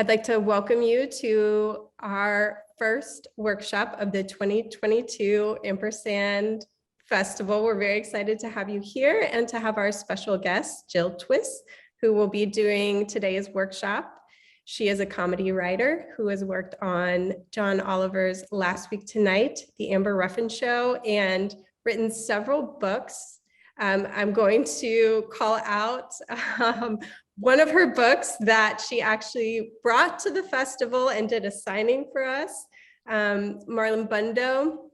I'd like to welcome you to our first workshop of the 2022 Ampersand Festival. We're very excited to have you here and to have our special guest, Jill Twiss, who will be doing today's workshop. She is a comedy writer who has worked on John Oliver's Last Week Tonight, The Amber Ruffin Show, and written several books. I'm going to call out one of her books that she actually brought to the festival and did a signing for us, Marlon Bundo.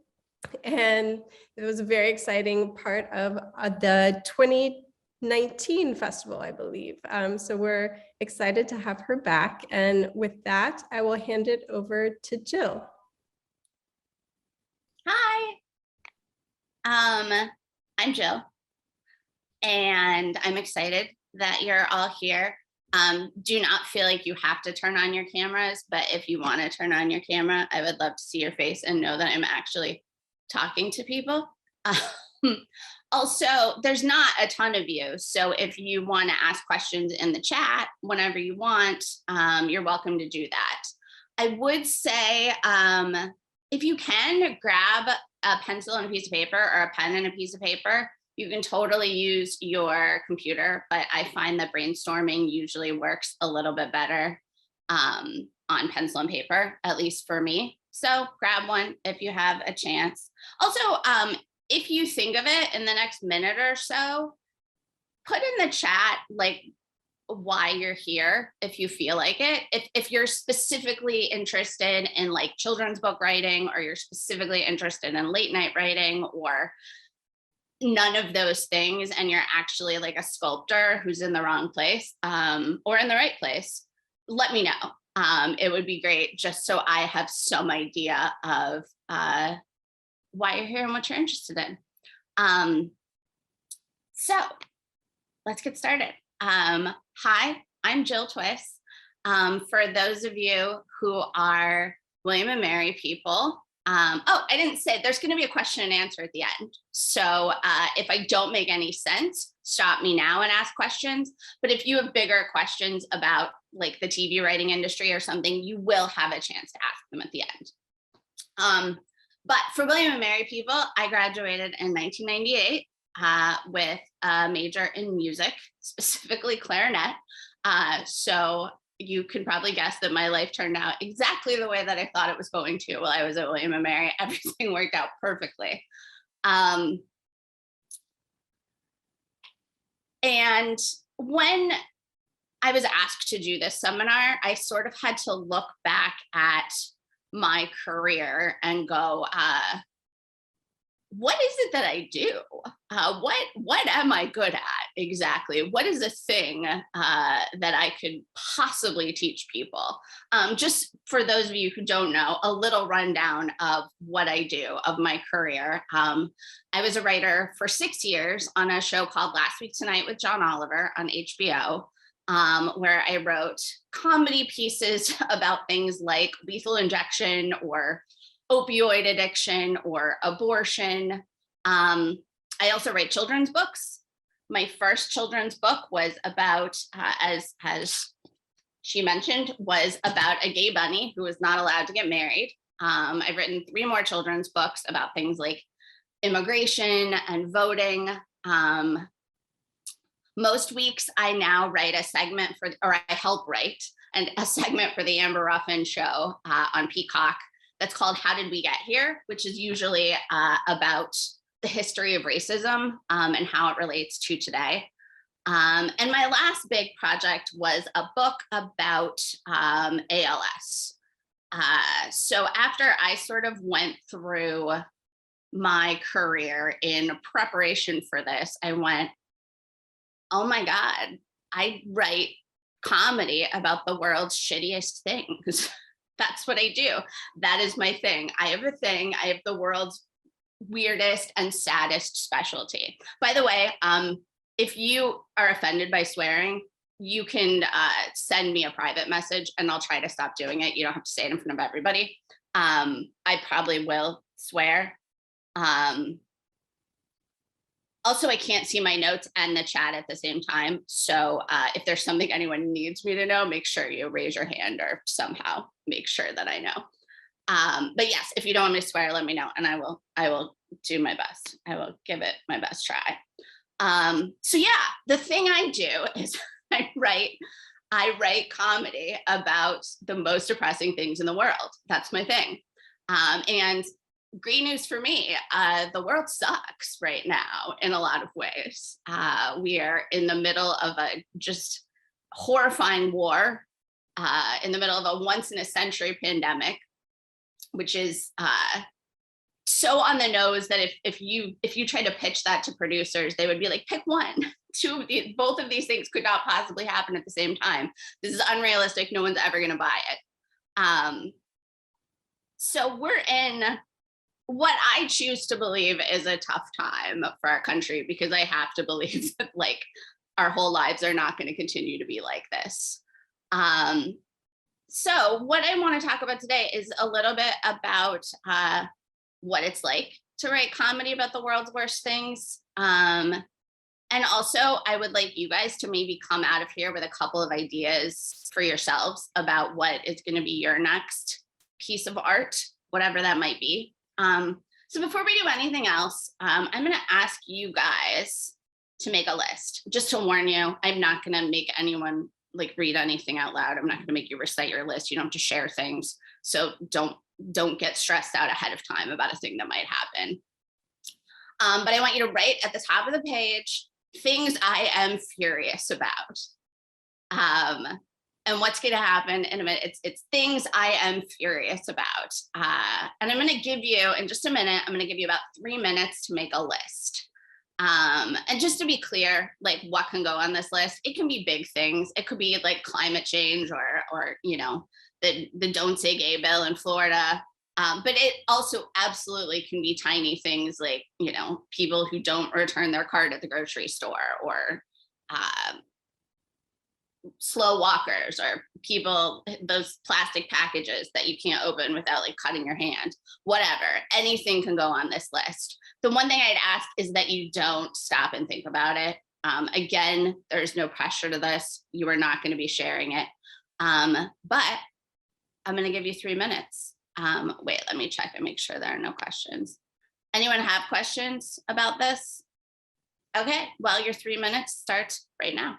And it was a very exciting part of the 2019 festival, I believe. So we're excited to have her back. And with that, I will hand it over to Jill. Hi, I'm Jill, and I'm excited that you're all here. Do not feel like you have to turn on your cameras, but if you want to turn on your camera, I would love to see your face and know that I'm actually talking to people. Also, there's not a ton of you, so if you want to ask questions in the chat whenever you want, you're welcome to do that. I would say, if you can, grab a pencil and a piece of paper, or a pen and a piece of paper. You can totally use your computer, but I find that brainstorming usually works a little bit better on pencil and paper, at least for me. So grab one if you have a chance. Also, if you think of it in the next minute or so, put in the chat like why you're here, if you feel like it. If you're specifically interested in like children's book writing, or you're specifically interested in late night writing, or none of those things, and you're actually like a sculptor who's in the wrong place or in the right place, let me know. It would be great, just so I have some idea of why you're here and what you're interested in. So let's get started. Hi, I'm Jill Twiss. For those of you who are William and Mary people, oh, I didn't say there's going to be a question and answer at the end. So if I don't make any sense, stop me now and ask questions. But if you have bigger questions about like the TV writing industry or something, you will have a chance to ask them at the end. But for William and Mary people, I graduated in 1998 with a major in music, specifically clarinet. So you can probably guess that my life turned out exactly the way that I thought it was going to while I was at William and Mary. Everything worked out perfectly. And when I was asked to do this seminar, I sort of had to look back at my career and go, what is it that I do? What am I good at exactly? What is a thing that I could possibly teach people? Just for those of you who don't know, a little rundown of what I do, of my career. I was a writer for 6 years on a show called Last Week Tonight with John Oliver on HBO, where I wrote comedy pieces about things like lethal injection or opioid addiction or abortion. I also write children's books. My first children's book was about, as she mentioned, was about a gay bunny who was not allowed to get married. I've written 3 more children's books about things like immigration and voting. Most weeks I now write a segment for, or I help write a segment for the Amber Ruffin Show on Peacock. That's called How Did We Get Here, which is usually about the history of racism and how it relates to today. And my last big project was a book about ALS. So after I sort of went through my career in preparation for this, I went, oh my God, I write comedy about the world's shittiest things. That's what I do. That is my thing. I have a thing. I have the world's weirdest and saddest specialty. By the way, if you are offended by swearing, you can send me a private message and I'll try to stop doing it. You don't have to say it in front of everybody. I probably will swear. Also, I can't see my notes and the chat at the same time. So if there's something anyone needs me to know, make sure you raise your hand or somehow make sure that I know. But yes, if you don't want me to swear, let me know and I will do my best. I will give it my best try. So yeah, the thing I do is I write comedy about the most depressing things in the world. That's my thing. And great news for me, the world sucks right now in a lot of ways. We are in the middle of a just horrifying war, in the middle of a once in a century pandemic, which is so on the nose that if you tried to pitch that to producers, they would be like, pick one. Both of these things could not possibly happen at the same time. This is unrealistic. No one's ever going to buy it. So we're in what I choose to believe is a tough time for our country, because I have to believe that like our whole lives are not going to continue to be like this. So what I want to talk about today is a little bit about what it's like to write comedy about the world's worst things. And also, I would like you guys to maybe come out of here with a couple of ideas for yourselves about what is going to be your next piece of art, whatever that might be. So before we do anything else, I'm going to ask you guys to make a list. Just to warn you, I'm not going to make anyone like read anything out loud. I'm not going to make you recite your list. You don't have to share things. So don't get stressed out ahead of time about a thing that might happen. But I want you to write at the top of the page things I am furious about. And what's going to happen in a minute, it's things I am furious about. And I'm going to give you, in just a minute, I'm going to give you about 3 minutes to make a list. And just to be clear, like what can go on this list, it can be big things. It could be like climate change or you know, the Don't Say Gay bill in Florida. But it also absolutely can be tiny things like, you know, people who don't return their card at the grocery store, or slow walkers, or people, those plastic packages that you can't open without like cutting your hand, whatever. Anything can go on this list. The one thing I'd ask is that you don't stop and think about it. Again, there's no pressure to this. You are not going to be sharing it. But I'm going to give you 3 minutes. Wait, let me check and make sure there are no questions. Anyone have questions about this? Okay, well, your 3 minutes starts right now.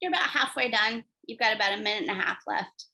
You're about halfway done. You've got about 1.5 minutes left.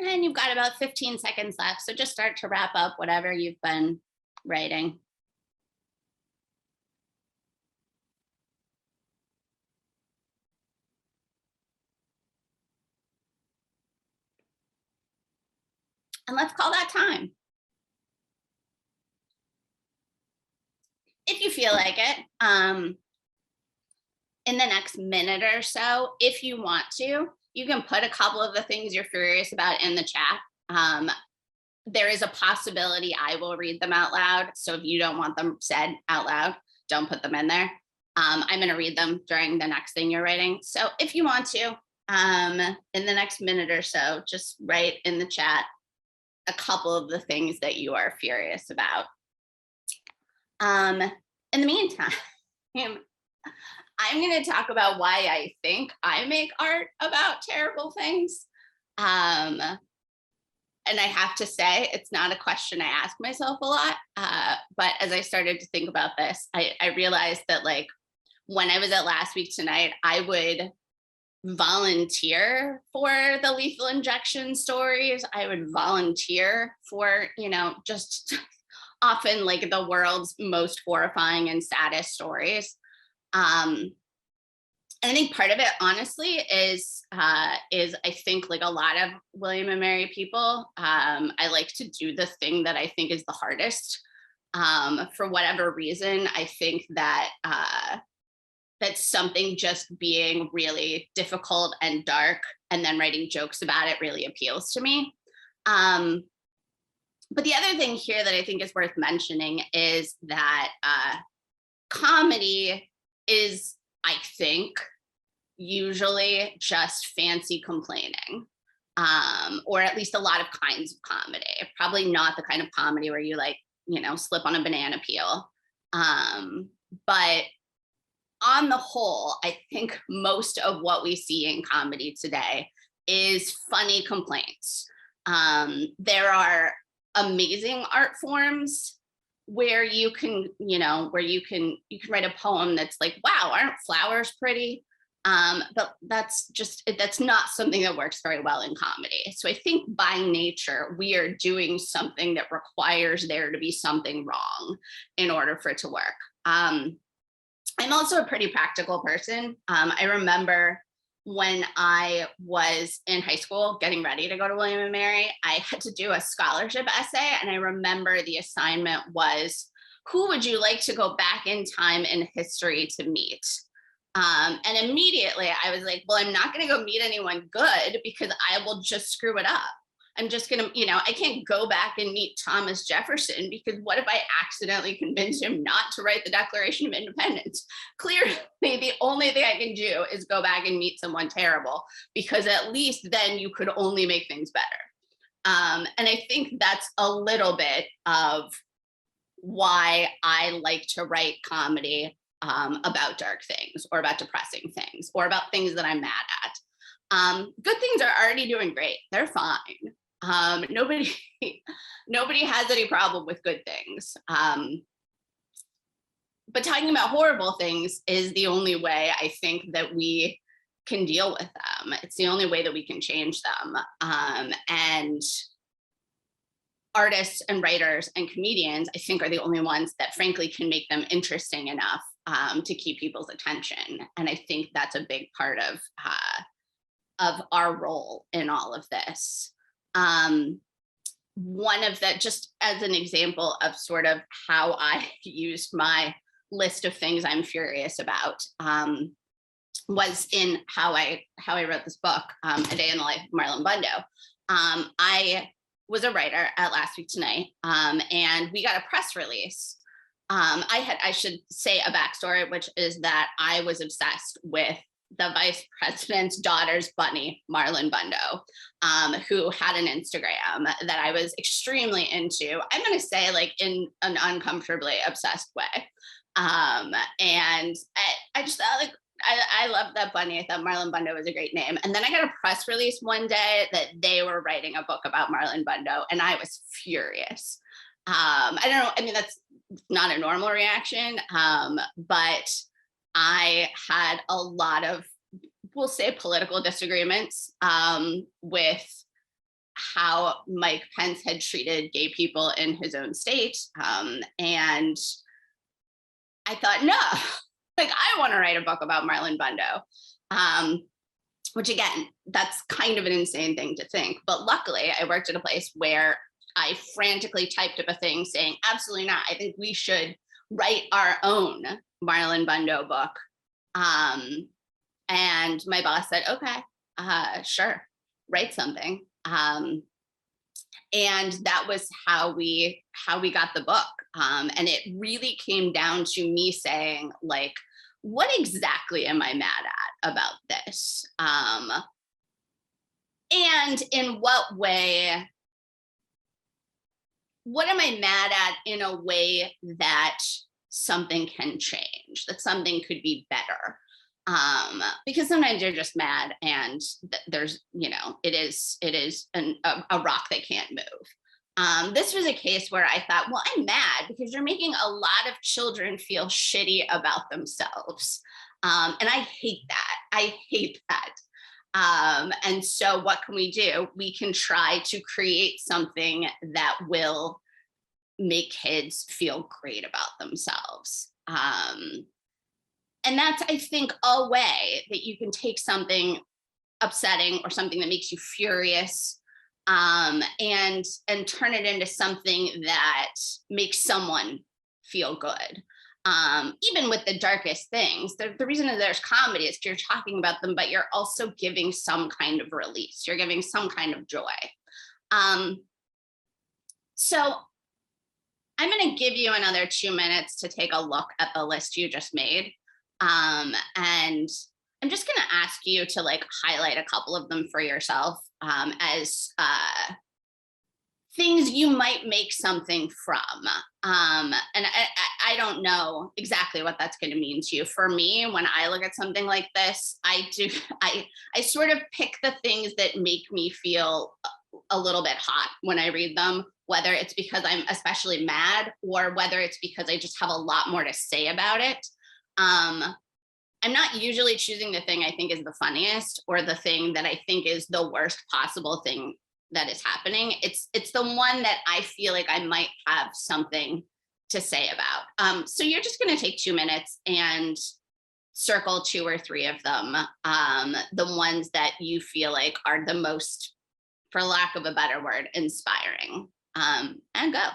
And you've got about 15 seconds left. So just start to wrap up whatever you've been writing. And let's call that time. If you feel like it, in the next minute or so, if you want to, you can put a couple of the things you're furious about in the chat. There is a possibility I will read them out loud. So if you don't want them said out loud, don't put them in there. I'm going to read them during the next thing you're writing. So if you want to, in the next minute or so, just write in the chat a couple of the things that you are furious about. In the meantime, I'm going to talk about why I think I make art about terrible things. And I have to say, it's not a question I ask myself a lot. But as I started to think about this, I realized that, like, when I was at Last Week Tonight, I would volunteer for the lethal injection stories. I would volunteer for, just often like the world's most horrifying and saddest stories. And I think part of it, honestly, is I think, like a lot of William and Mary people, I like to do the thing that I think is the hardest. For whatever reason, I think that that's something just being really difficult and dark, and then writing jokes about it really appeals to me. But the other thing here that I think is worth mentioning is that comedy is, I think, usually just fancy complaining, or at least a lot of kinds of comedy. Probably not the kind of comedy where you, like, slip on a banana peel. But on the whole, I think most of what we see in comedy today is funny complaints. There are amazing art forms where you can, you can write a poem that's like, wow, aren't flowers pretty? But that's not something that works very well in comedy. So I think by nature, we are doing something that requires there to be something wrong in order for it to work. I'm also a pretty practical person. I remember when I was in high school getting ready to go to William and Mary, I had to do a scholarship essay. And I remember the assignment was, who would you like to go back in time in history to meet? And immediately I was like, well, I'm not going to go meet anyone good because I will just screw it up. I'm just going to, I can't go back and meet Thomas Jefferson, because what if I accidentally convince him not to write the Declaration of Independence? Clearly, the only thing I can do is go back and meet someone terrible, because at least then you could only make things better. And I think that's a little bit of why I like to write comedy about dark things, or about depressing things, or about things that I'm mad at. Good things are already doing great. They're fine. Nobody has any problem with good things. But talking about horrible things is the only way I think that we can deal with them. It's the only way that we can change them. And artists and writers and comedians, I think, are the only ones that frankly can make them interesting enough to keep people's attention. And I think that's a big part of our role in all of this. One of that, just as an example of sort of how I used my list of things I'm furious about, was in how I wrote this book, A Day in the Life of Marlon Bundo. I was a writer at Last Week Tonight, and we got a press release. I should say a backstory, which is that I was obsessed with the vice president's daughter's bunny, Marlon Bundo, who had an Instagram that I was extremely into. I'm going to say, like, in an uncomfortably obsessed way. And I just thought, like, I loved that bunny. I thought Marlon Bundo was a great name. And then I got a press release one day that they were writing a book about Marlon Bundo, and I was furious. I don't know. I mean, that's not a normal reaction, but I had a lot of, we'll say, political disagreements with how Mike Pence had treated gay people in his own state. And I thought, no, like I want to write a book about Marlon Bundo. Which again, that's kind of an insane thing to think. But luckily, I worked at a place where I frantically typed up a thing saying, absolutely not. I think we should write our own Marlon Bundo book. And my boss said, okay, sure, write something. And that was how we got the book. And it really came down to me saying, like, what exactly am I mad at about this? And in what way, what am I mad at in a way that something can change, that something could be better? Because sometimes you're just mad and there's, you know, it is a rock that can't move. This was a case where I thought, well, I'm mad because you're making a lot of children feel shitty about themselves. And I hate that. I hate that. And so what can we do? We can try to create something that will make kids feel great about themselves. And that's, I think, a way that you can take something upsetting or something that makes you furious, and turn it into something that makes someone feel good. Even with the darkest things, the reason that there's comedy is you're talking about them, but you're also giving some kind of release. You're giving some kind of joy. So I'm going to give you another 2 minutes to take a look at the list you just made. And I'm just going to ask you to like highlight a couple of them for yourself, as things you might make something from. And I don't know exactly what that's going to mean to you. For me, when I look at something like this, I sort of pick the things that make me feel a little bit hot when I read them, whether it's because I'm especially mad or whether it's because I just have a lot more to say about it. I'm not usually choosing the thing I think is the funniest or the thing that I think is the worst possible thing that is happening. It's the one that I feel like I might have something to say about. So you're just going to take 2 minutes and circle 2 or 3 of them, the ones that you feel like are the most, for lack of a better word, inspiring, and go.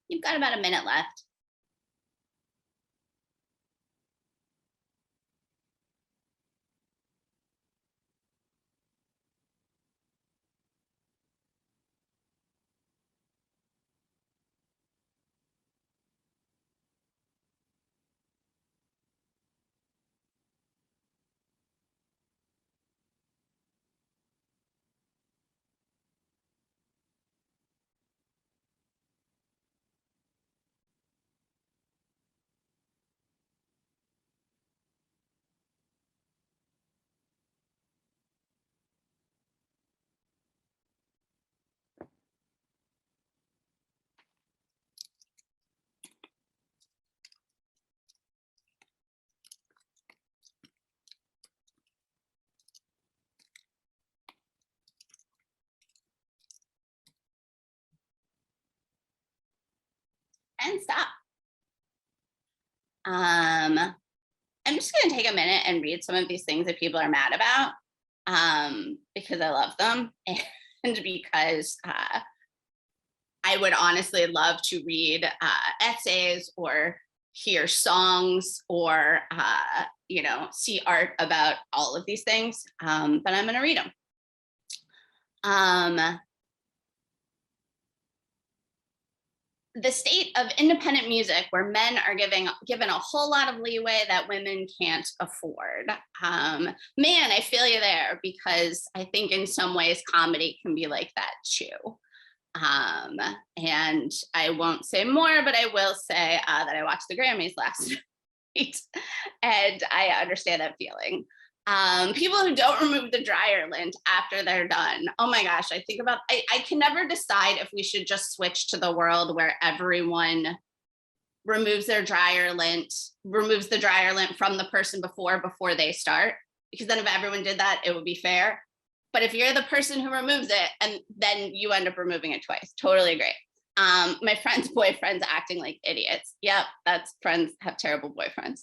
You've got about a minute left. And stop. I'm just going to take a minute and read some of these things that people are mad about, because I love them and because I would honestly love to read essays or hear songs or, see art about all of these things, but I'm going to read them. The state of independent music, where men are given a whole lot of leeway that women can't afford. Man, I feel you there, because I think in some ways comedy can be like that too. And I won't say more, but I will say that I watched the Grammys last night, and I understand that feeling. People who don't remove the dryer lint after they're done. Oh my gosh, I can never decide if we should just switch to the world where everyone removes the dryer lint from the person before they start, because then if everyone did that, it would be fair. But if you're the person who removes it, and then you end up removing it twice. Totally agree. My friends' boyfriends acting like idiots. Yep, that's friends have terrible boyfriends.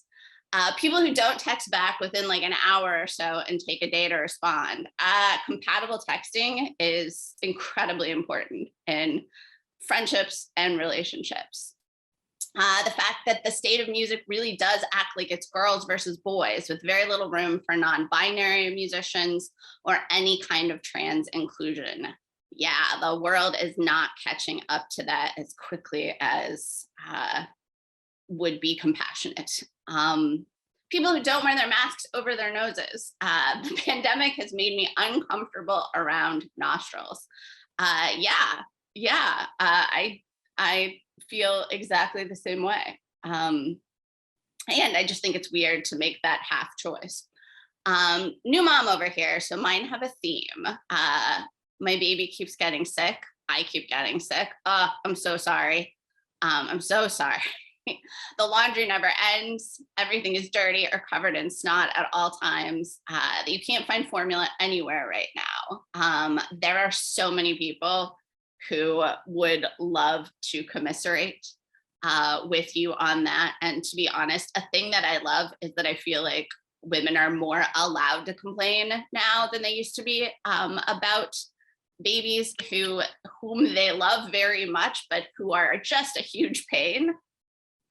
People who don't text back within like an hour or so and take a day to respond. Compatible texting is incredibly important in friendships and relationships. The fact that the state of music really does act like it's girls versus boys, with very little room for non-binary musicians or any kind of trans inclusion. Yeah, the world is not catching up to that as quickly as would be compassionate. People who don't wear their masks over their noses. The pandemic has made me uncomfortable around nostrils. I feel exactly the same way. And I just think it's weird to make that half choice. New mom over here, so mine have a theme. My baby keeps getting sick. I keep getting sick. I'm so sorry. I'm so sorry. The laundry never ends. Everything is dirty or covered in snot at all times. You can't find formula anywhere right now. There are so many people who would love to commiserate with you on that. And to be honest, a thing that I love is that I feel like women are more allowed to complain now than they used to be about babies whom they love very much, but who are just a huge pain.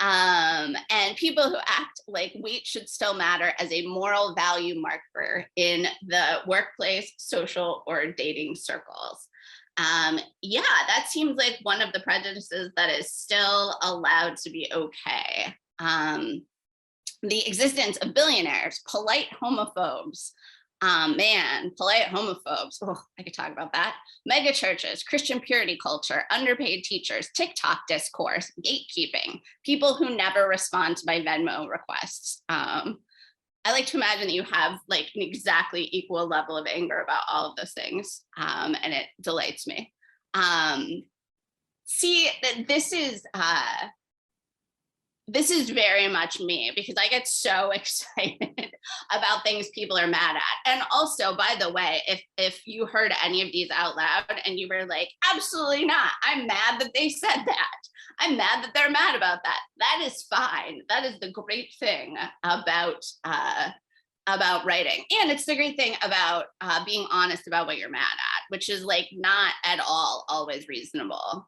And people who act like weight should still matter as a moral value marker in the workplace, social, or dating circles. That seems like one of the prejudices that is still allowed to be okay. The existence of billionaires, polite homophobes. Polite homophobes. Oh, I could talk about that. Mega churches, Christian purity culture, underpaid teachers, TikTok discourse, gatekeeping, people who never respond to my Venmo requests. I like to imagine that you have like an exactly equal level of anger about all of those things, and it delights me. This is very much me, because I get so excited about things people are mad at. And also, by the way, if you heard any of these out loud and you were like, absolutely not, I'm mad that they said that, I'm mad that they're mad about that, that is fine. That is the great thing about writing. And it's the great thing about being honest about what you're mad at, which is like not at all always reasonable.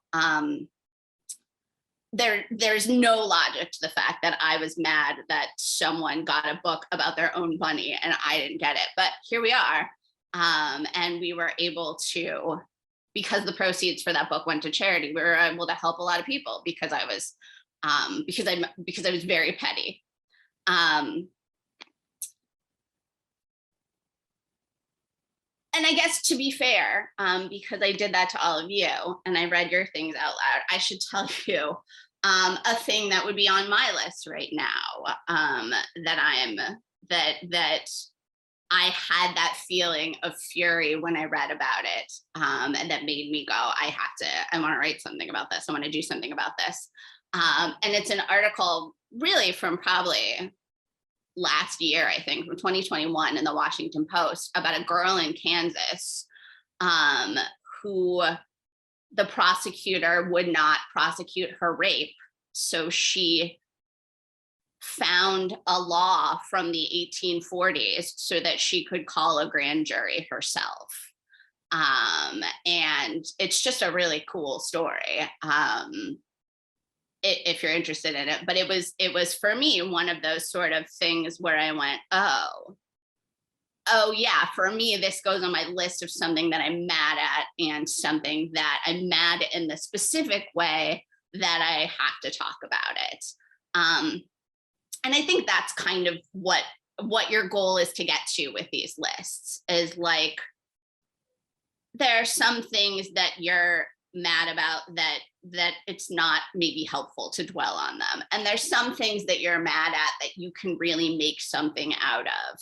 There's no logic to the fact that I was mad that someone got a book about their own money and I didn't get it. But here we are. And we were able to, because the proceeds for that book went to charity, we were able to help a lot of people because I was very petty. And I guess to be fair, because I did that to all of you and I read your things out loud, I should tell you a thing that would be on my list right now, that I had that feeling of fury when I read about it, and that made me go, I want to write something about this. I want to do something about this. And it's an article really from probably last year, I think, from 2021 in the Washington Post, about a girl in Kansas who the prosecutor would not prosecute her rape. So she found a law from the 1840s so that she could call a grand jury herself. And it's just a really cool story. If you're interested in it, but it was for me one of those sort of things where I went, oh yeah, for me, this goes on my list of something that I'm mad at and something that I'm mad in the specific way that I have to talk about it. And I think that's kind of what your goal is to get to with these lists, is like, there are some things that you're mad about that it's not maybe helpful to dwell on them. And there's some things that you're mad at that you can really make something out of.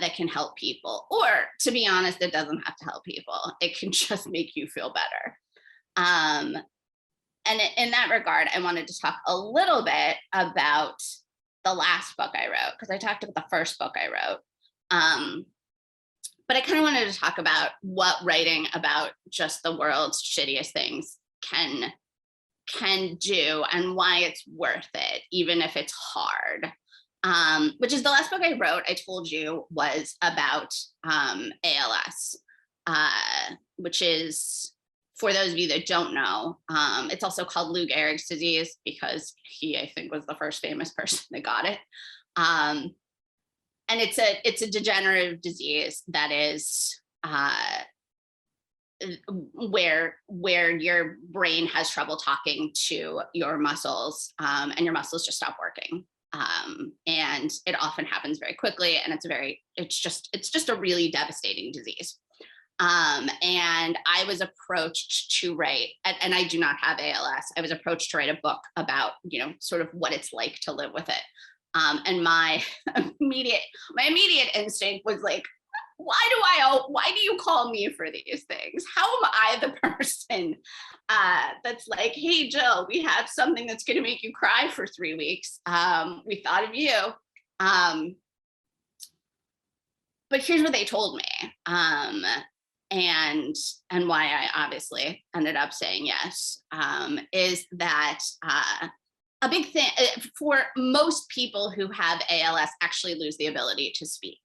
That can help people, or to be honest, it doesn't have to help people. It can just make you feel better. And in that regard, I wanted to talk a little bit about the last book I wrote, because I talked about the first book I wrote. But I kind of wanted to talk about what writing about just the world's shittiest things can do, and why it's worth it, even if it's hard. Which is the last book I wrote, I told you, was about ALS, which is, for those of you that don't know, it's also called Lou Gehrig's disease because he, I think, was the first famous person that got it. And it's a degenerative disease that is where your brain has trouble talking to your muscles, and your muscles just stop working. And it often happens very quickly, and it's just a really devastating disease. And I was approached to write, and I do not have ALS. I was approached to write a book about, sort of what it's like to live with it. And my immediate instinct was like, why do you call me for these things? How am I the person that's like, hey, Jill, we have something that's going to make you cry for 3 weeks. We thought of you. But here's what they told me. And why I obviously ended up saying yes, is that a big thing for most people who have ALS actually lose the ability to speak.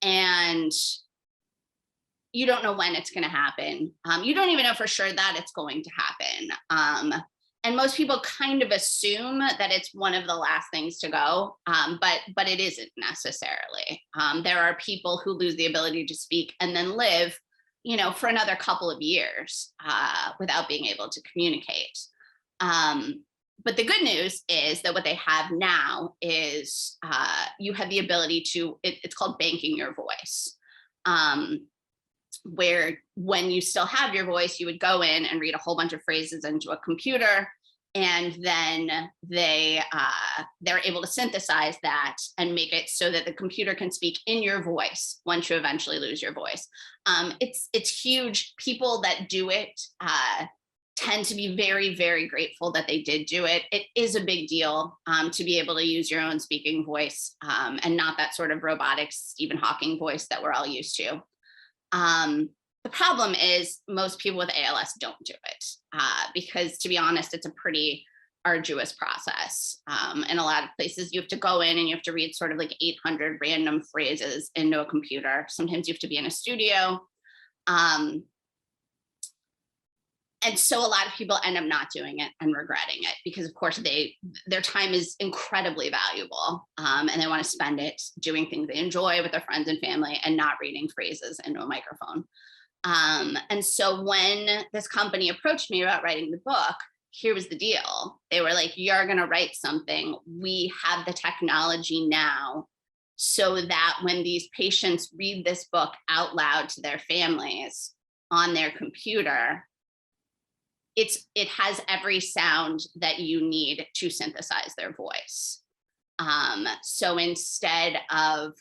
And you don't know when it's going to happen. You don't even know for sure that it's going to happen. And most people kind of assume that it's one of the last things to go, but it isn't necessarily. There are people who lose the ability to speak and then live, for another couple of years without being able to communicate. But the good news is that what they have now is you have the ability to, it's called banking your voice, where when you still have your voice, you would go in and read a whole bunch of phrases into a computer, and then they're able to synthesize that and make it so that the computer can speak in your voice once you eventually lose your voice. It's huge. People that do it tend to be very, very grateful that they did do it. It is a big deal to be able to use your own speaking voice, and not that sort of robotic Stephen Hawking voice that we're all used to. The problem is most people with ALS don't do it because, to be honest, it's a pretty arduous process. In a lot of places, you have to go in and you have to read sort of like 800 random phrases into a computer. Sometimes you have to be in a studio. And so a lot of people end up not doing it and regretting it because, of course, their time is incredibly valuable, and they want to spend it doing things they enjoy with their friends and family and not reading phrases into a microphone. And so when this company approached me about writing the book, here was the deal. They were like, you're going to write something. We have the technology now so that when these patients read this book out loud to their families on their computer, it has every sound that you need to synthesize their voice. So instead of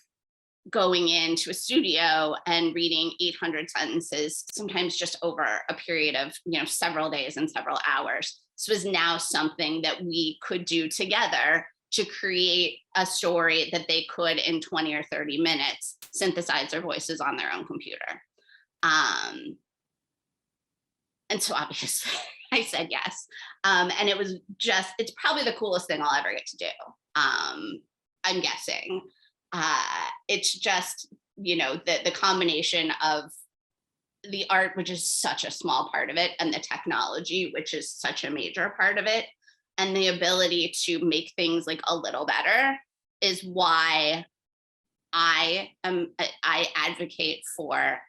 going into a studio and reading 800 sentences, sometimes just over a period of several days and several hours, this was now something that we could do together to create a story that they could, in 20 or 30 minutes, synthesize their voices on their own computer. And so obviously I said yes. And it was just, it's probably the coolest thing I'll ever get to do. I'm guessing. It's just, you know, the combination of the art, which is such a small part of it, and the technology, which is such a major part of it, and the ability to make things like a little better is why I advocate for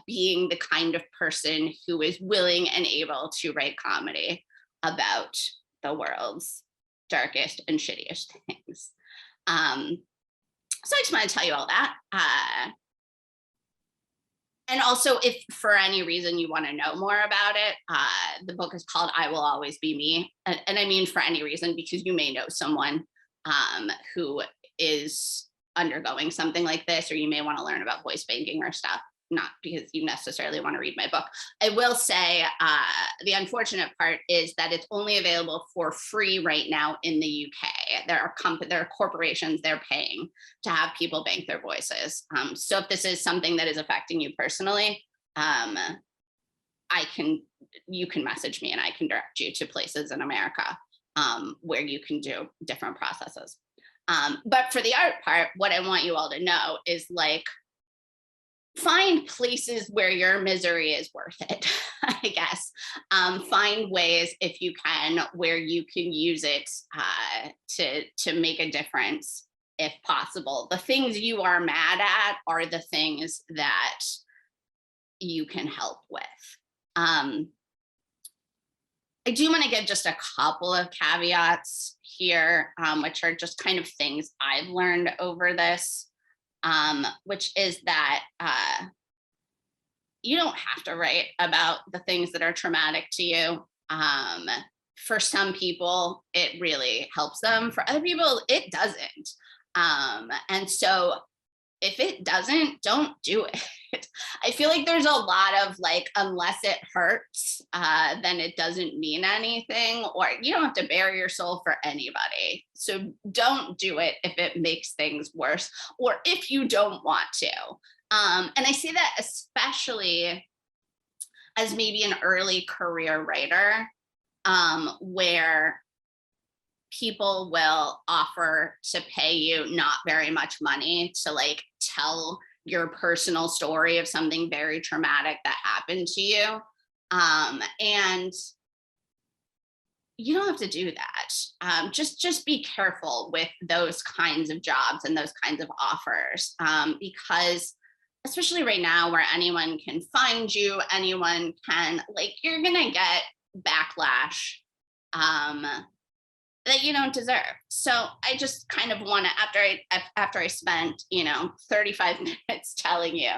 being the kind of person who is willing and able to write comedy about the world's darkest and shittiest things. So I just want to tell you all that. And also, if for any reason you want to know more about it, the book is called I Will Always Be Me. And I mean for any reason, because you may know someone who is undergoing something like this, or you may want to learn about voice banking or stuff, not because you necessarily want to read my book. I will say the unfortunate part is that it's only available for free right now in the UK. There are corporations they're paying to have people bank their voices. So if this is something that is affecting you personally, you can message me and I can direct you to places in America where you can do different processes. But for the art part, what I want you all to know is, like, find places where your misery is worth it, I guess. Find ways, if you can, where you can use it to make a difference, if possible. The things you are mad at are the things that you can help with. I do want to give just a couple of caveats here, which are just kind of things I've learned over this, which is that you don't have to write about the things that are traumatic to you. For some people, it really helps them. For other people, it doesn't. And so if it doesn't, don't do it. I feel like there's a lot of, like, unless it hurts, then it doesn't mean anything, or you don't have to bare your soul for anybody. So don't do it if it makes things worse, or if you don't want to. And I say that especially as maybe an early career writer, where people will offer to pay you not very much money to, like, tell your personal story of something very traumatic that happened to you. And you don't have to do that. Just be careful with those kinds of jobs and those kinds of offers, because especially right now, where anyone can find you, anyone can, like, you're gonna get backlash that you don't deserve. So I just kind of want to, after I spent, 35 minutes telling you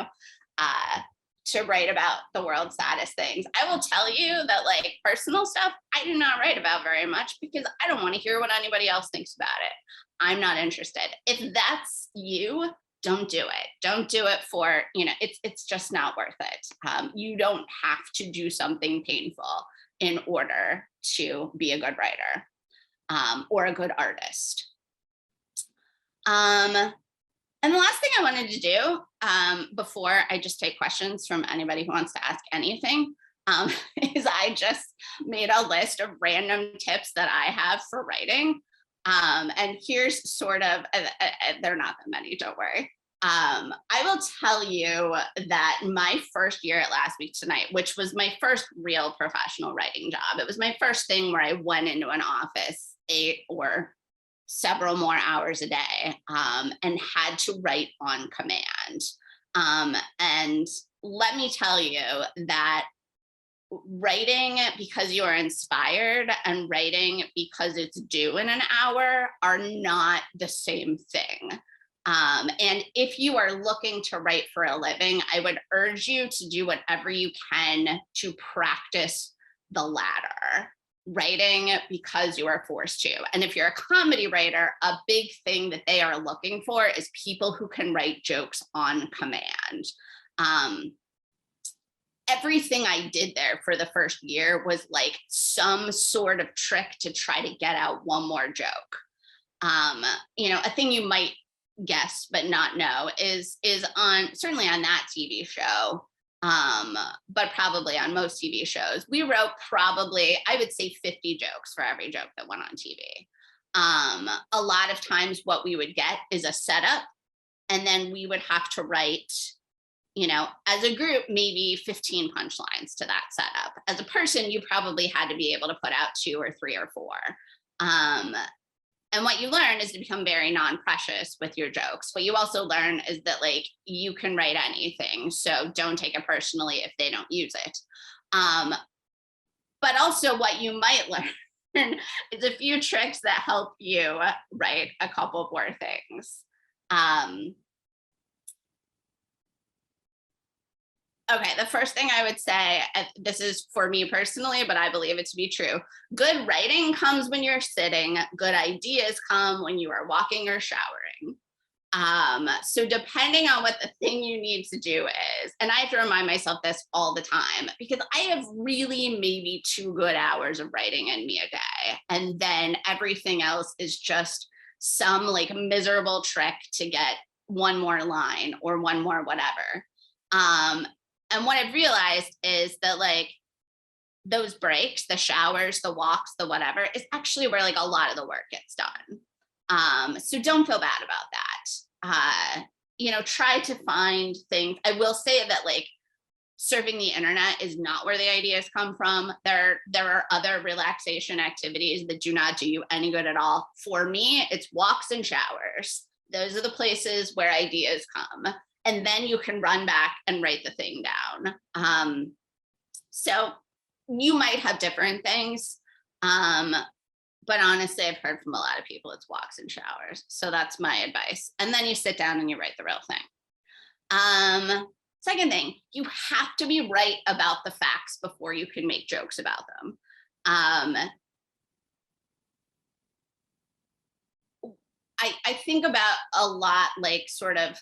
to write about the world's saddest things, I will tell you that, like, personal stuff, I do not write about very much, because I don't want to hear what anybody else thinks about it. I'm not interested. If that's you, don't do it. Don't do it for, it's just not worth it. You don't have to do something painful in order to be a good writer. Or a good artist. And the last thing I wanted to do before I just take questions from anybody who wants to ask anything, is I just made a list of random tips that I have for writing. And here's sort of, they're not that many, don't worry. I will tell you that my first year at Last Week Tonight, which was my first real professional writing job, it was my first thing where I went into an office 8 or several more hours a day, and had to write on command. And let me tell you that writing because you are inspired and writing because it's due in an hour are not the same thing. And if you are looking to write for a living, I would urge you to do whatever you can to practice the latter. Writing because you are forced to. And if you're a comedy writer, a big thing that they are looking for is people who can write jokes on command. Everything I did there for the first year was like some sort of trick to try to get out one more joke. A thing you might guess but not know is on, certainly on that TV show, but probably on most TV shows. We wrote probably, I would say 50 jokes for every joke that went on TV. A lot of times what we would get is a setup, and then we would have to write, you know, as a group, maybe 15 punchlines to that setup. As a person, you probably had to be able to put out 2 or 3 or 4. And what you learn is to become very non-precious with your jokes. What you also learn is that, like, you can write anything, so don't take it personally if they don't use it. But also what you might learn is a few tricks that help you write a couple more things. Okay, the first thing I would say, this is for me personally, but I believe it to be true. Good writing comes when you're sitting. Good ideas come when you are walking or showering. So depending on what the thing you need to do is, and I have to remind myself this all the time, because I have really maybe 2 good hours of writing in me a day. And then everything else is just some like miserable trick to get one more line or one more whatever. And what I've realized is that, like, those breaks, the showers, the walks, the whatever, is actually where like a lot of the work gets done. So don't feel bad about that. You know, try to find things. I will say that, like, surfing the internet is not where the ideas come from. There are other relaxation activities that do not do you any good at all. For me, it's walks and showers. Those are the places where ideas come. And then you can run back and write the thing down. So you might have different things, but honestly, I've heard from a lot of people it's walks and showers. So that's my advice. And then you sit down and you write the real thing. Second thing, you have to be right about the facts before you can make jokes about them. I think about a lot, like, sort of,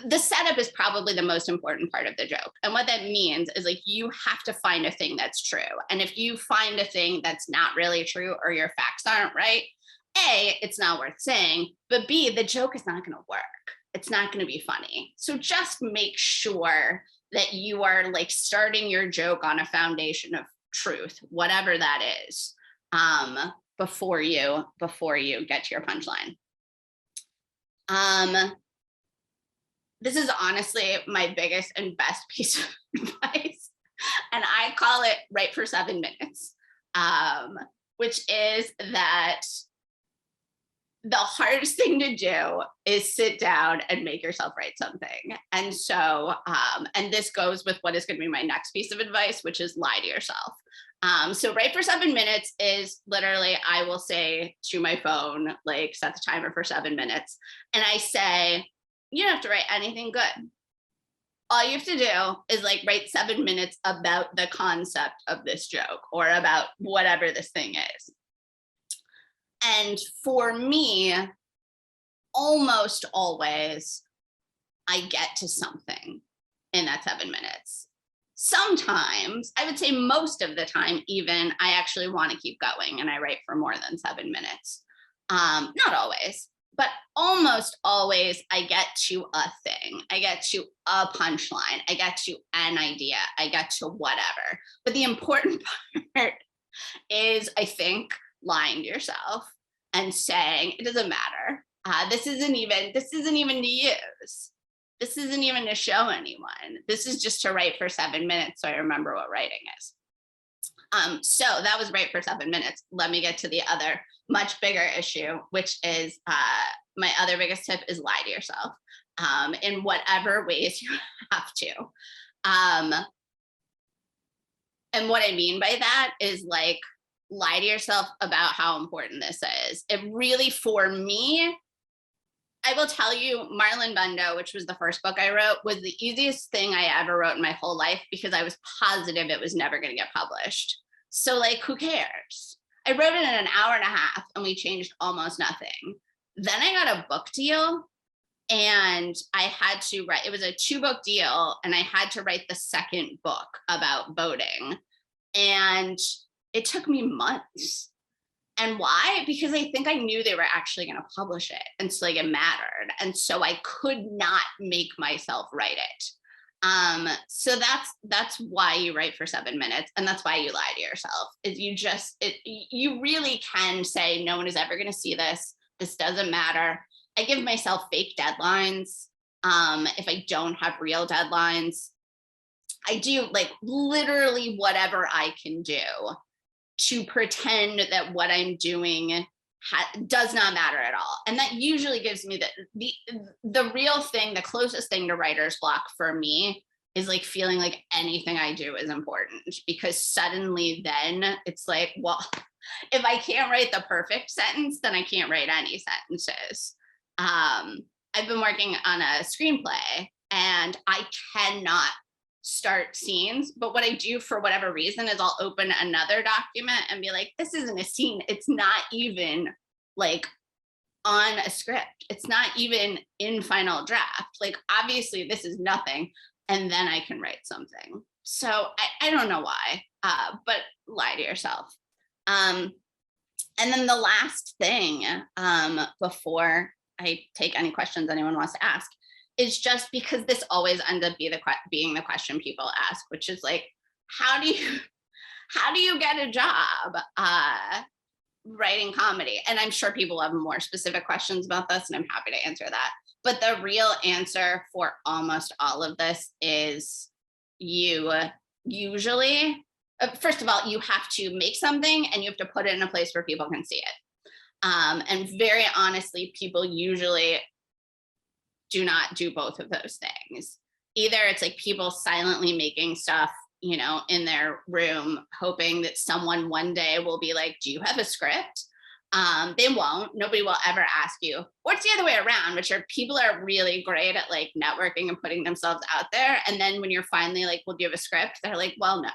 the setup is probably the most important part of the joke. And what that means is, like, you have to find a thing that's true. And if you find a thing that's not really true, or your facts aren't right, A, it's not worth saying, but B, the joke is not going to work. It's not going to be funny. So just make sure that you are, like, starting your joke on a foundation of truth, whatever that is, before you get to your punchline. This is honestly my biggest and best piece of advice, and I call it write for 7 minutes, which is that the hardest thing to do is sit down and make yourself write something. And so, and this goes with what is going to be my next piece of advice, which is lie to yourself. So write for 7 minutes is literally, I will say to my phone, like, set the timer for 7 minutes. And I say, you don't have to write anything good. All you have to do is, like, write 7 minutes about the concept of this joke or about whatever this thing is. And for me, almost always, I get to something in that 7 minutes. Sometimes, I would say most of the time, even, I actually want to keep going and I write for more than 7 minutes. Not always, but almost always I get to a thing. I get to a punchline. I get to an idea. I get to whatever. But the important part is, I think, lying to yourself and saying, it doesn't matter. This isn't even to use. This isn't even to show anyone. This is just to write for 7 minutes so I remember what writing is. So that was write for 7 minutes. Let me get to the other much bigger issue, which is my other biggest tip is lie to yourself in whatever ways you have to. And what I mean by that is, like, lie to yourself about how important this is. It really, for me, I will tell you, Marlon Bundo, which was the first book I wrote, was the easiest thing I ever wrote in my whole life because I was positive it was never going to get published. So, like, who cares? I wrote it in an hour and a half and we changed almost nothing. Then I got a book deal and I had to write, it was a 2-book deal, and I had to write the second book about voting. And it took me months. And why? Because I think I knew they were actually going to publish it. And so, like, it mattered. And so I could not make myself write it. So that's why you write for 7 minutes, and that's why you lie to yourself. Is you really can say no one is ever going to see this. This doesn't matter. I give myself fake deadlines. If I don't have real deadlines, I do like literally whatever I can do to pretend that what I'm doing does not matter at all. And that usually gives me the real thing, the closest thing to writer's block for me is like feeling like anything I do is important, because suddenly then it's like, well, if I can't write the perfect sentence, then I can't write any sentences. I've been working on a screenplay and I cannot start scenes, but what I do for whatever reason is I'll open another document and be like, this isn't a scene. It's not even like on a script. It's not even in final draft. Like, obviously this is nothing. And then I can write something. So I don't know why, but lie to yourself. And then the last thing, before I take any questions anyone wants to ask, is just because this always ends up being the question people ask, which is like, how do you get a job writing comedy? And I'm sure people have more specific questions about this, and I'm happy to answer that. But the real answer for almost all of this is you usually, first of all, you have to make something and you have to put it in a place where people can see it. And very honestly, people usually do not do both of those things. Either it's like people silently making stuff, you know, in their room, hoping that someone one day will be like, do you have a script? They won't. Nobody will ever ask you. Or it's the other way around, which are people are really great at like networking and putting themselves out there. And then when you're finally like, well, do you have a script? They're like, well, no.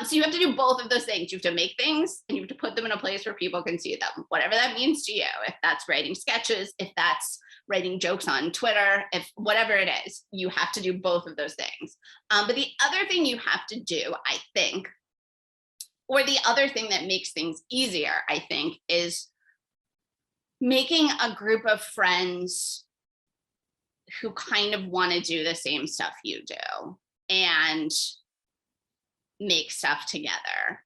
So you have to do both of those things. You have to make things and you have to put them in a place where people can see them, whatever that means to you. If that's writing sketches, if that's writing jokes on Twitter, if whatever it is, you have to do both of those things. But the other thing you have to do, I think, or the other thing that makes things easier, I think, is making a group of friends who kind of want to do the same stuff you do and make stuff together.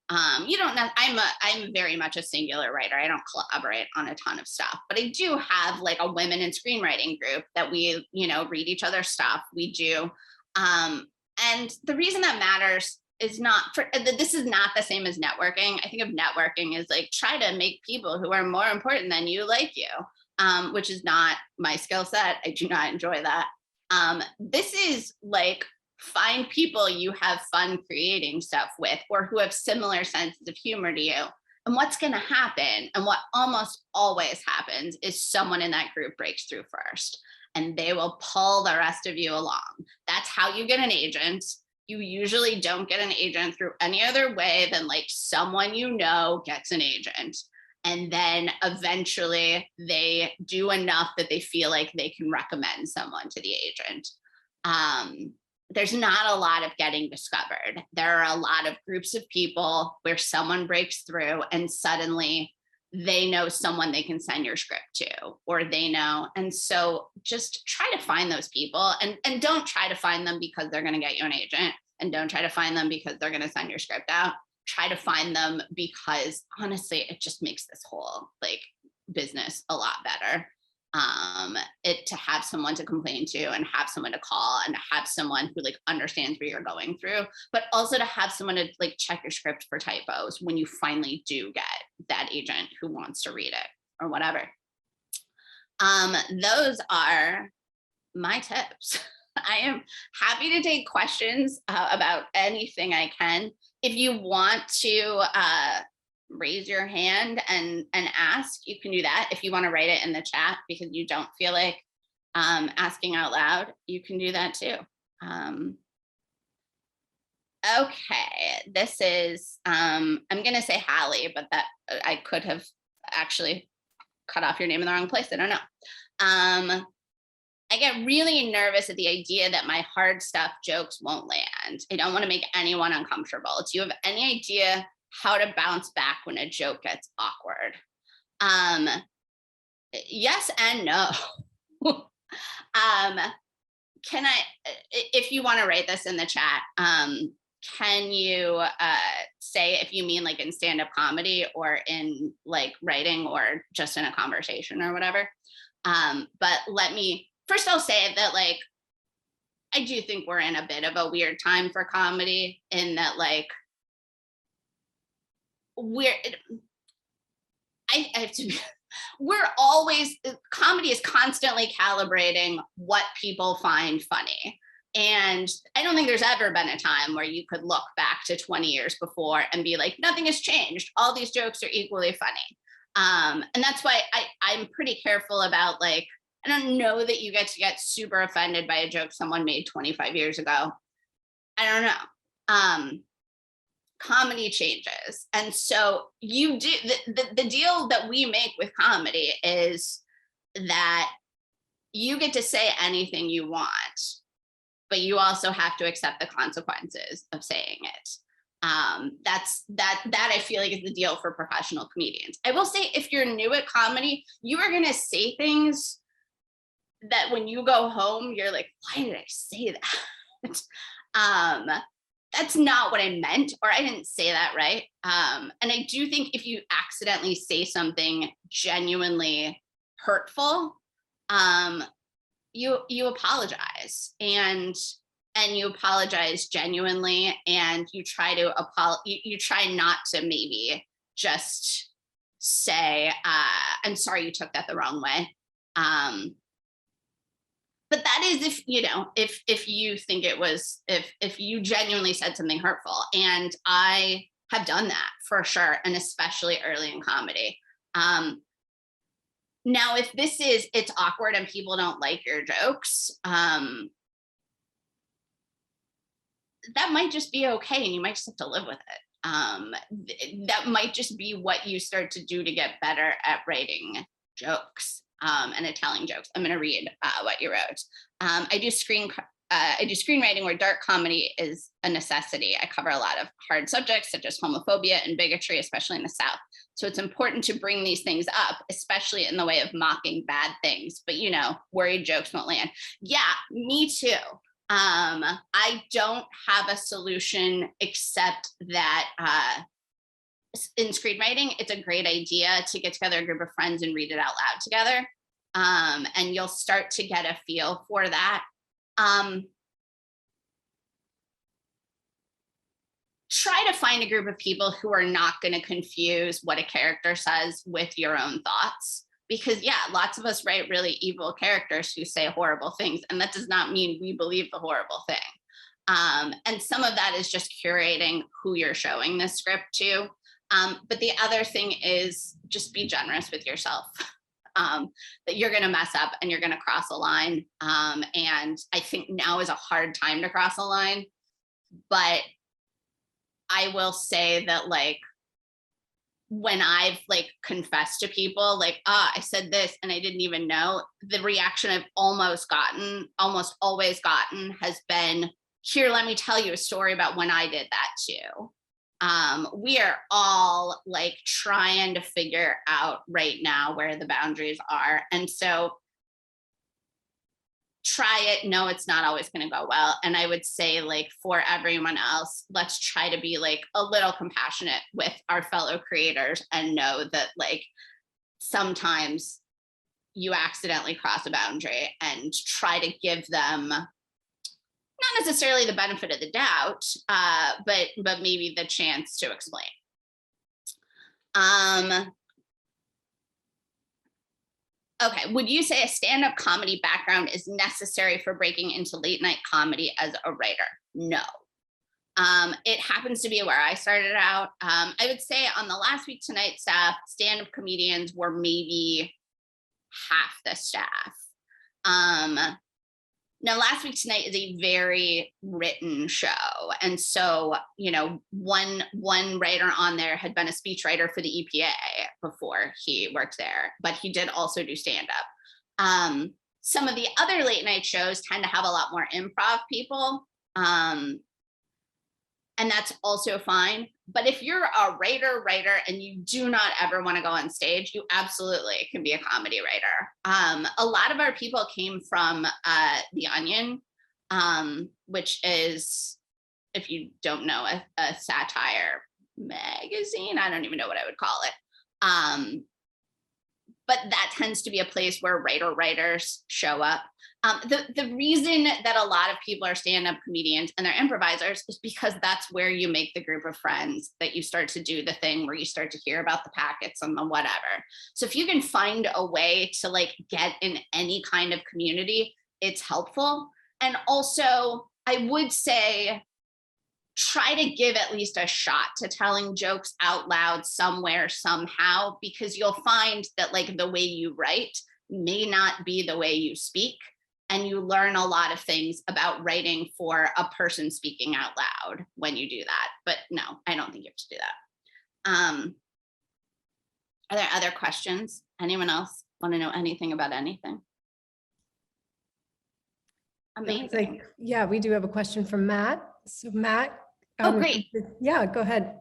You don't know, I'm very much a singular writer. I don't collaborate on a ton of stuff, but I do have like a women in screenwriting group that we, you know, read each other's stuff. We do. And the reason that matters is not for, this is not the same as networking. I think of networking as like, try to make people who are more important than you like you, which is not my skill set. I do not enjoy that. This is like, find people you have fun creating stuff with or who have similar senses of humor to you. And what's going to happen, and what almost always happens, is someone in that group breaks through first and they will pull the rest of you along. That's how you get an agent. You usually don't get an agent through any other way than like someone you know gets an agent. And then eventually they do enough that they feel like they can recommend someone to the agent. There's not a lot of getting discovered. There are a lot of groups of people where someone breaks through and suddenly they know someone they can send your script to, or they know. And so just try to find those people, and don't try to find them because they're going to get you an agent, and don't try to find them because they're going to send your script out. Try to find them because honestly, it just makes this whole like business a lot better. To have someone to complain to, and have someone to call, and to have someone who like understands what you're going through, but also to have someone to like check your script for typos when you finally do get that agent who wants to read it or whatever. Those are my tips. I am happy to take questions about anything I can. If you want to raise your hand and ask, you can do that. If you want to write it in the chat because you don't feel like asking out loud, you can do that too. Okay, this is, I'm gonna say Hallie, but that I could have actually cut off your name in the wrong place. I don't know. I get really nervous at the idea that my hard stuff jokes won't land. I don't want to make anyone uncomfortable. Do you have any idea how to bounce back when a joke gets awkward? Yes and no. can I, if you want to write this in the chat, can you say if you mean like in stand-up comedy or in like writing or just in a conversation or whatever? But first I'll say that like, I do think we're in a bit of a weird time for comedy in that like, I have to be, comedy is constantly calibrating what people find funny. And I don't think there's ever been a time where you could look back to 20 years before and be like, nothing has changed. All these jokes are equally funny. And that's why I'm pretty careful about like, I don't know that you get to get super offended by a joke someone made 25 years ago. I don't know. Comedy changes. And so you do, the deal that we make with comedy is that you get to say anything you want, but you also have to accept the consequences of saying it. That I feel like is the deal for professional comedians. I will say, if you're new at comedy, you are gonna say things that when you go home, you're like, why did I say that? That's not what I meant, or I didn't say that right. And I do think if you accidentally say something genuinely hurtful, you apologize, and you apologize genuinely, and you try to you try not to maybe just say, I'm sorry you took that the wrong way. But that is if you think it was, if you genuinely said something hurtful. And I have done that for sure, and especially early in comedy. Now, if it's awkward and people don't like your jokes, that might just be okay, and you might just have to live with it. That might just be what you start to do to get better at writing jokes. And at telling jokes. I'm going to read what you wrote. I do screenwriting where dark comedy is a necessity. I cover a lot of hard subjects such as homophobia and bigotry, especially in the South. So it's important to bring these things up, especially in the way of mocking bad things. But worried jokes won't land. Yeah, me too. I don't have a solution except that in screenwriting, it's a great idea to get together a group of friends and read it out loud together. And you'll start to get a feel for that. Try to find a group of people who are not going to confuse what a character says with your own thoughts. Because lots of us write really evil characters who say horrible things, and that does not mean we believe the horrible thing. And some of that is just curating who you're showing this script to. But the other thing is just be generous with yourself, that you're going to mess up and you're going to cross a line. And I think now is a hard time to cross a line. But I will say that like, when I've like confessed to people like, I said this and I didn't even know, the reaction I've almost always gotten has been, here, let me tell you a story about when I did that too. We are all like trying to figure out right now where the boundaries are. And so try it. No, it's not always going to go well. And I would say like for everyone else, let's try to be like a little compassionate with our fellow creators and know that like sometimes you accidentally cross a boundary, and try to give them not necessarily the benefit of the doubt, but maybe the chance to explain. Okay, would you say a stand-up comedy background is necessary for breaking into late night comedy as a writer? No. It happens to be where I started out. I would say on the Last Week Tonight staff, stand-up comedians were maybe half the staff. Now, Last Week Tonight is a very written show. And so, one writer on there had been a speechwriter for the EPA before he worked there, but he did also do stand-up. Some of the other late night shows tend to have a lot more improv people. And that's also fine. But if you're a writer and you do not ever want to go on stage, you absolutely can be a comedy writer. A lot of our people came from The Onion, which is, if you don't know, a satire magazine. I don't even know what I would call it. But that tends to be a place where writers show up. The reason that a lot of people are stand-up comedians and they're improvisers is because that's where you make the group of friends, that you start to do the thing where you start to hear about the packets and the whatever. So if you can find a way to like get in any kind of community, it's helpful. And also, I would say, try to give at least a shot to telling jokes out loud somewhere, somehow, because you'll find that like the way you write may not be the way you speak. And you learn a lot of things about writing for a person speaking out loud when you do that. But no, I don't think you have to do that. Are there other questions? Anyone else want to know anything about anything? Amazing. Like, yeah, we do have a question from Matt. So Matt. Oh, great. Yeah, go ahead.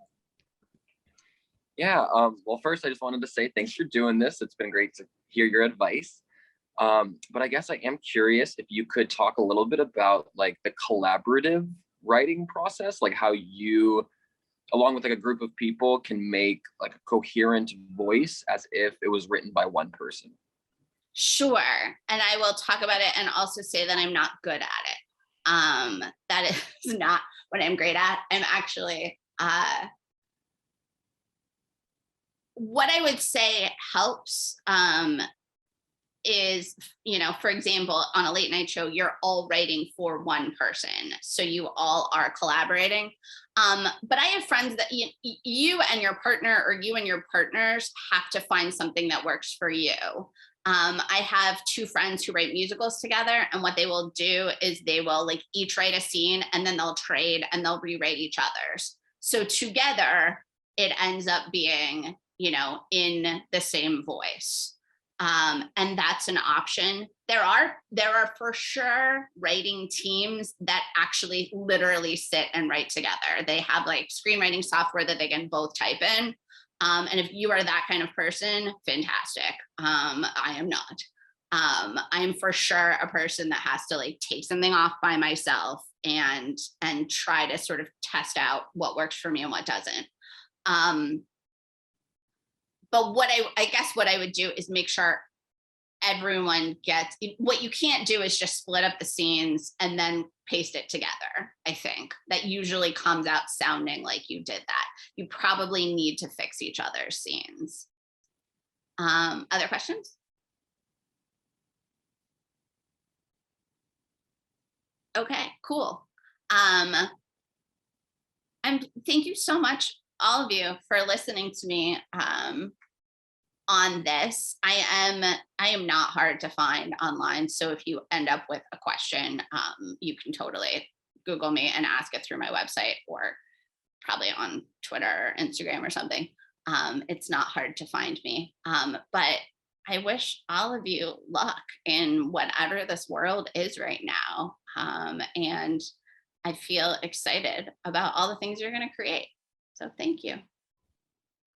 Yeah, well, first I just wanted to say thanks for doing this. It's been great to hear your advice. But I guess I am curious if you could talk a little bit about like the collaborative writing process, like how you, along with like a group of people, can make like a coherent voice as if it was written by one person. Sure. And I will talk about it and also say that I'm not good at it. That is not what I'm great at. I'm actually, what I would say helps is, you know, for example, on a late night show, you're all writing for one person. So you all are collaborating. But I have friends that you and your partner, or you and your partners, have to find something that works for you. I have two friends who write musicals together, and what they will do is they will like each write a scene and then they'll trade and they'll rewrite each other's. So together it ends up being, you know, in the same voice. And that's an option. There are for sure writing teams that actually literally sit and write together. They have like screenwriting software that they can both type in. And if you are that kind of person, fantastic. I am not. I am for sure a person that has to like take something off by myself and try to sort of test out what works for me and what doesn't. But what I guess what I would do is make sure everyone gets, what you can't do is just split up the scenes and then paste it together. I think that usually comes out sounding like you did that. You probably need to fix each other's scenes. Other questions? Okay, cool. And thank you so much, all of you, for listening to me on this. I am not hard to find online. So if you end up with a question, you can totally Google me and ask it through my website, or probably on Twitter or Instagram or something. It's not hard to find me. But I wish all of you luck in whatever this world is right now. And I feel excited about all the things you're going to create. So thank you.